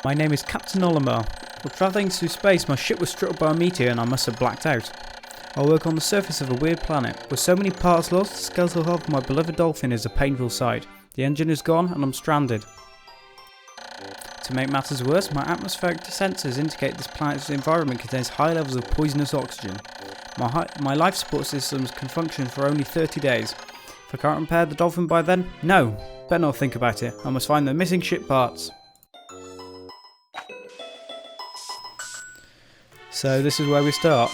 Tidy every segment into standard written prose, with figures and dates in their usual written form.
My name is Captain Olimar. While travelling through space, my ship was struck by a meteor and I must have blacked out. I work on the surface of a weird planet. With so many parts lost, the skeletal hull of my beloved dolphin is a painful sight. The engine is gone and I'm stranded. To make matters worse, my atmospheric sensors indicate this planet's environment contains high levels of poisonous oxygen. My life support systems can function for only 30 days. If I can't repair the dolphin by then, no! Better not think about it. I must find the missing ship parts. So this is where we start.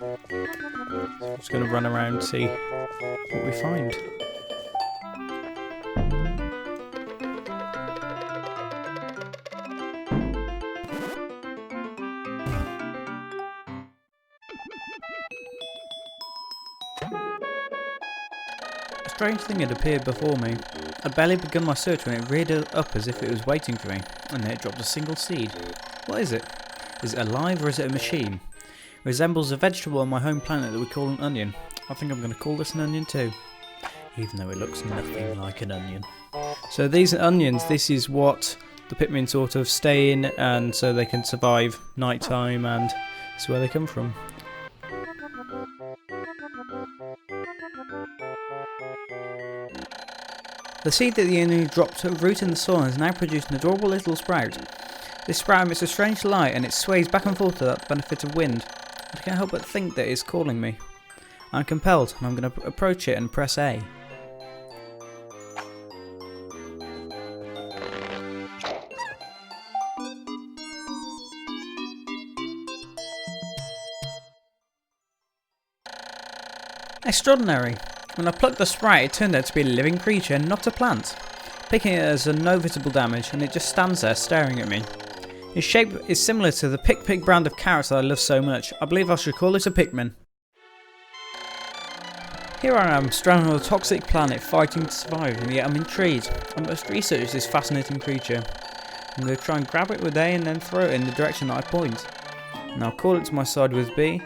I'm just going to run around and see what we find. A strange thing had appeared before me. I'd barely begun my search when it reared up as if it was waiting for me, and then it dropped a single seed. What is it? Is it alive or is it a machine? It resembles a vegetable on my home planet that we call an onion. I think I'm going to call this an onion too, even though it looks nothing like an onion. So these onions, this is what the Pikmin sort of stay in, and so they can survive nighttime, and this is where they come from. The seed that the onion dropped took root in the soil and has now produced an adorable little sprout. This sprout emits a strange light and it sways back and forth without the benefit of wind. I can't help but think that it's calling me. I'm compelled, and I'm going to approach it and press A. Extraordinary! When I plucked the sprout, it turned out to be a living creature and not a plant. Picking it has no visible damage, and it just stands there staring at me. Its shape is similar to the Pik brand of carrots that I love so much. I believe I should call it a Pikmin. Here I am, stranded on a toxic planet fighting to survive, and yet I'm intrigued. I must research this fascinating creature. I'm going to try and grab it with A and then throw it in the direction that I point. And I'll call it to my side with B.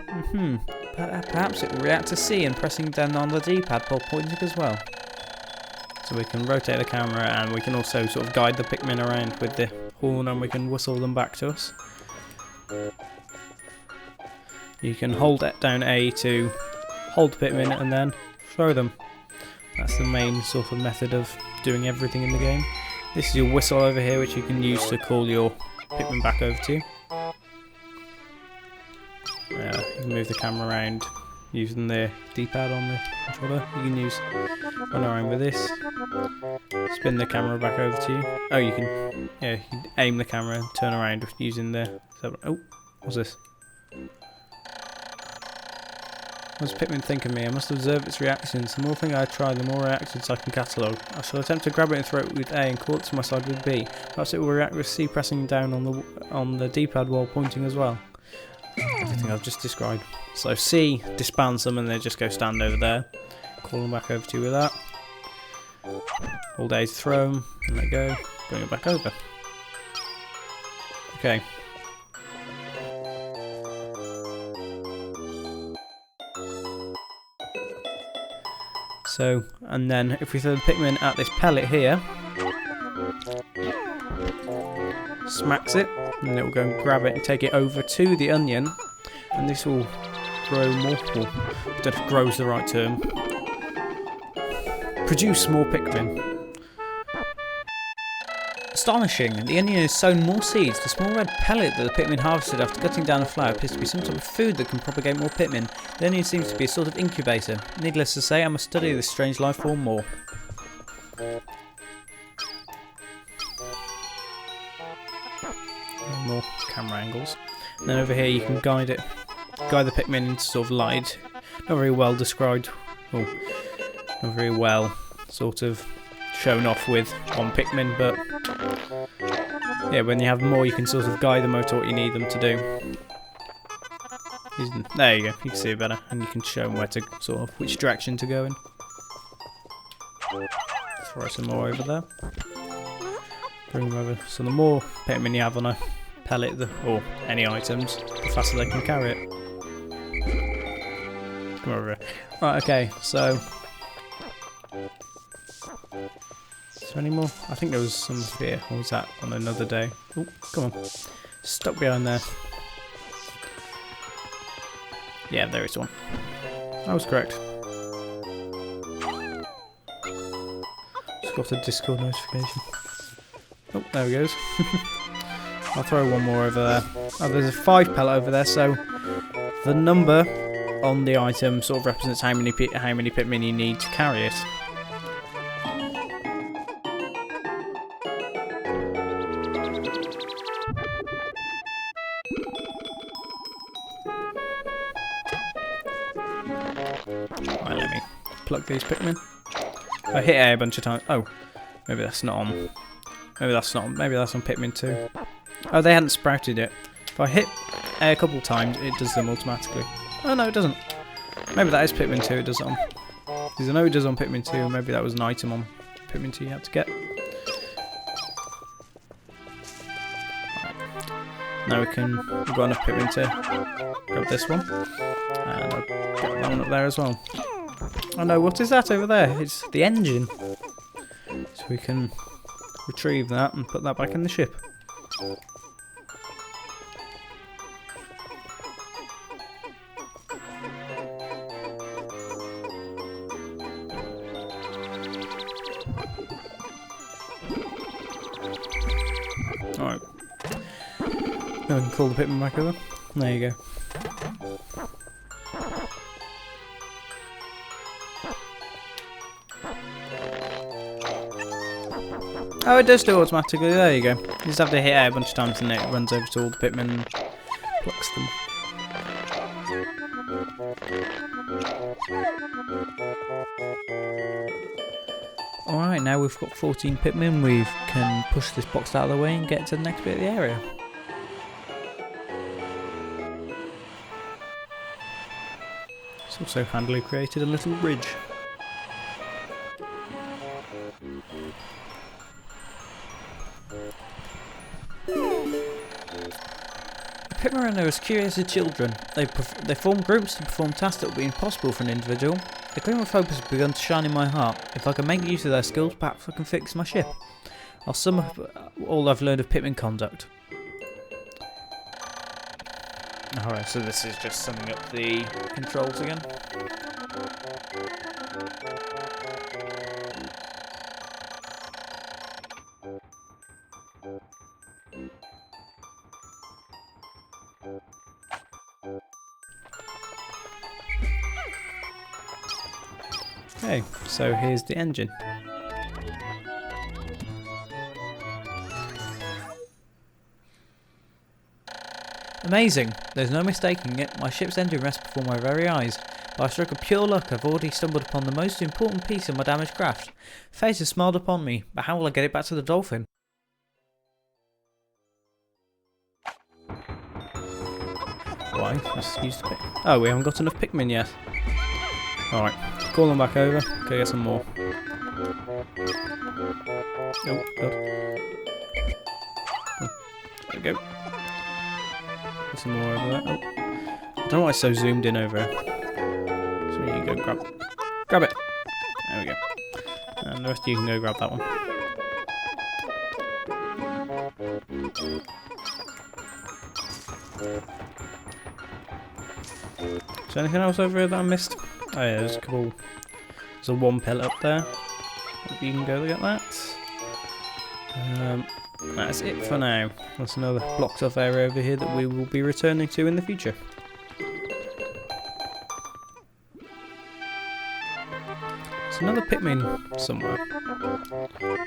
Perhaps it will react to C and pressing down on the D-pad while pointing as well. So we can rotate the camera and we can also sort of guide the Pikmin around with the horn and we can whistle them back to us. You can hold down A to hold the Pikmin and then throw them. That's the main sort of method of doing everything in the game. This is your whistle over here, which you can use to call your Pikmin back over to you. You can move the camera around using the D-pad on the controller. You can run around with this, spin the camera back over to you. Oh, you can aim the camera and turn around using the... Oh, what's this? What does Pikmin think of me? I must observe its reactions. The more thing I try, the more reactions I can catalogue. I shall attempt to grab it and throw it with A and call it to my side with B. Perhaps it will react with C pressing down on the D-pad while pointing as well. Everything I've just described. So C disbands them and they just go stand over there. Call them back over to you with that. Hold A to throw them and let go. Bring it back over. Okay. So, and then if we throw the Pikmin at this pellet here, smacks it, and it will go and grab it and take it over to the onion, and this will grow more, I don't know if grow is the right term, produce more Pikmin. Astonishing! The onion has sown more seeds. The small red pellet that the Pikmin harvested after cutting down a flower appears to be some type of food that can propagate more Pikmin. The onion seems to be a sort of incubator. Needless to say, I must study this strange life form more. More camera angles. And then over here you can guide the Pikmin into sort of light. Not very well described. Oh, not very well sort of shown off with one Pikmin, but yeah, when you have more you can sort of guide them to what you need them to do. There you go, you can see it better, and you can show them where to sort of which direction to go in. Throw some more over there. Bring them over. So the more Pikmin you have on a pellet or any items, the faster they can carry it. Come over here. Right, okay, so Is there any more? I think there was some here. Or was that on another day? Oh, come on. Stuck behind there. Yeah, there is one. I was correct. Just got a Discord notification. Oh, there he goes. I'll throw one more over there. Oh, there's a 5 pellet over there, so the number on the item sort of represents how many Pikmin you need to carry it. Right, let me plug these Pikmin. I hit A a bunch of times. Oh, maybe that's not on. Maybe that's not on. Maybe that's on Pikmin 2. Oh, they hadn't sprouted it. If I hit A a couple times, it does them automatically. Oh no, it doesn't. Maybe that is Pikmin 2 it does it on. Because I know it does on Pikmin 2, maybe that was an item on Pikmin 2 you had to get. Now we've got enough Pikmin to grab this one. And I'll get that one up there as well. Oh no, what is that over there? It's the engine. So we can retrieve that and put that back in the ship. Alright. Now we can call the Pikmin back over. There you go. Oh, it does do it automatically. There you go. You just have to hit it a bunch of times and it runs over to all the Pikmin and plucks them. Alright, now we've got 14 Pikmin, we can push this box out of the way and get to the next bit of the area. It's also handily created a little bridge. The Pikmin are known as curious as children. They form groups to perform tasks that would be impossible for an individual. The gleam of hope has begun to shine in my heart. If I can make use of their skills, perhaps I can fix my ship. I'll sum up all I've learned of Pikmin conduct. Alright, so this is just summing up the controls again. Okay, so here's the engine. Amazing! There's no mistaking it. My ship's engine rests before my very eyes. By a stroke of pure luck, I've already stumbled upon the most important piece of my damaged craft. Fate has smiled upon me, but how will I get it back to the dolphin? Why? Let's use the pick. Oh, we haven't got enough Pikmin yet. Alright, call them back over. Okay, get some more. Oh, God. Oh, there we go. Get some more over there. Oh. I don't know why it's so zoomed in over here. So you go grab it. There we go. And the rest of you can go grab that one. Is there anything else over here that I missed? Oh yeah, there's a couple. There's a 1 pellet up there. Maybe you can go get that. That's it for now. There's another blocked off area over here that we will be returning to in the future. There's another Pikmin somewhere.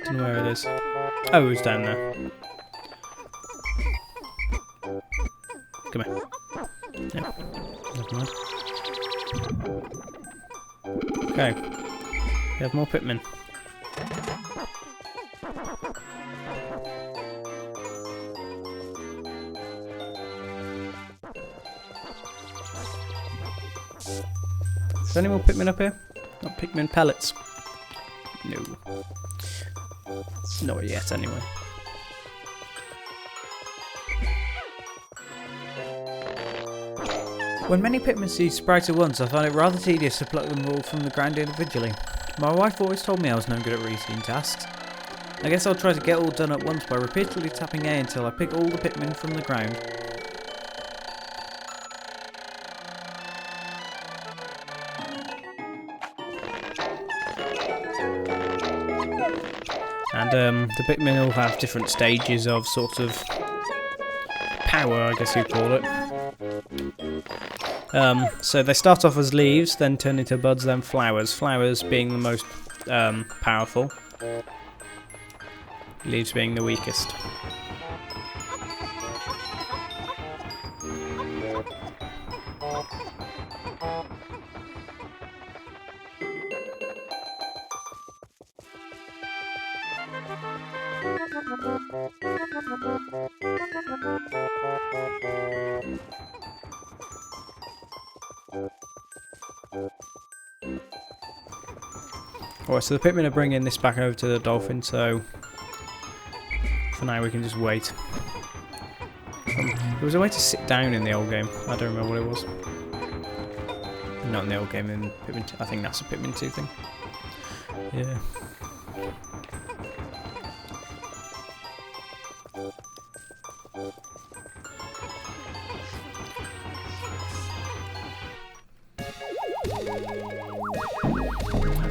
Don't know where it is. Oh, it was down there. Come here. Yeah, never mind. Okay, we have more Pikmin. Is there any more Pikmin up here? Not Pikmin pellets. No. Not yet, anyway. When many Pikmin seeds sprout at once, I find it rather tedious to pluck them all from the ground individually. My wife always told me I was no good at routine tasks. I guess I'll try to get all done at once by repeatedly tapping A until I pick all the Pikmin from the ground. And the Pikmin all have different stages of sort of power, I guess you'd call it. So they start off as leaves, then turn into buds, then flowers. Flowers being the most powerful. Leaves being the weakest. Alright, so the Pikmin are bringing this back over to the dolphin, so for now we can just wait. There was a way to sit down in the old game. I don't remember what it was. Not in the old game, in Pikmin 2. I think that's a Pikmin 2 thing. Yeah.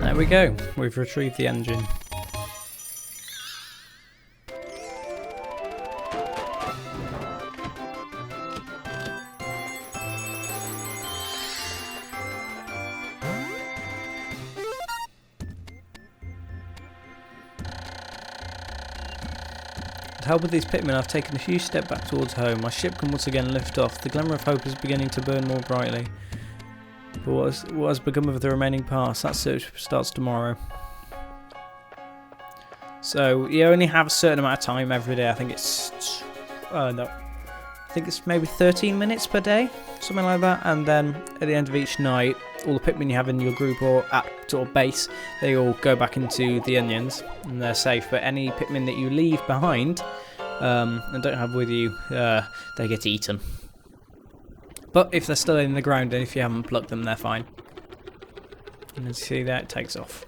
There we go, we've retrieved the engine. To help with these Pikmin, I've taken a huge step back towards home. My ship can once again lift off. The glimmer of hope is beginning to burn more brightly. But what has become of the remaining parts? That search starts tomorrow. So you only have a certain amount of time every day. I think it's I think it's maybe 13 minutes per day, something like that. And then at the end of each night, all the Pikmin you have in your group or at sort of base, they all go back into the onions and they're safe. But any Pikmin that you leave behind and don't have with you, they get eaten. But if they're still in the ground and if you haven't plucked them, they're fine. And as you see there, it takes off.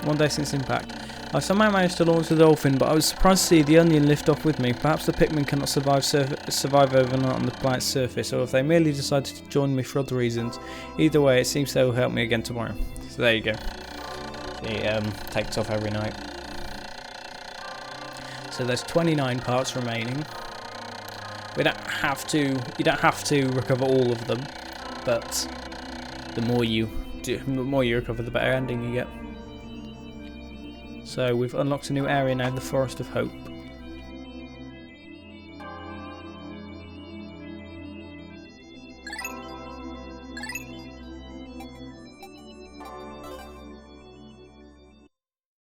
One day since impact. I somehow managed to launch the dolphin, but I was surprised to see the onion lift off with me. Perhaps the Pikmin cannot survive overnight on the planet's surface, or if they merely decided to join me for other reasons. Either way, it seems they will help me again tomorrow. So there you go. It takes off every night. So there's 29 parts remaining. You don't have to recover all of them, but the more you recover, the better ending you get. So we've unlocked a new area now, the Forest of Hope.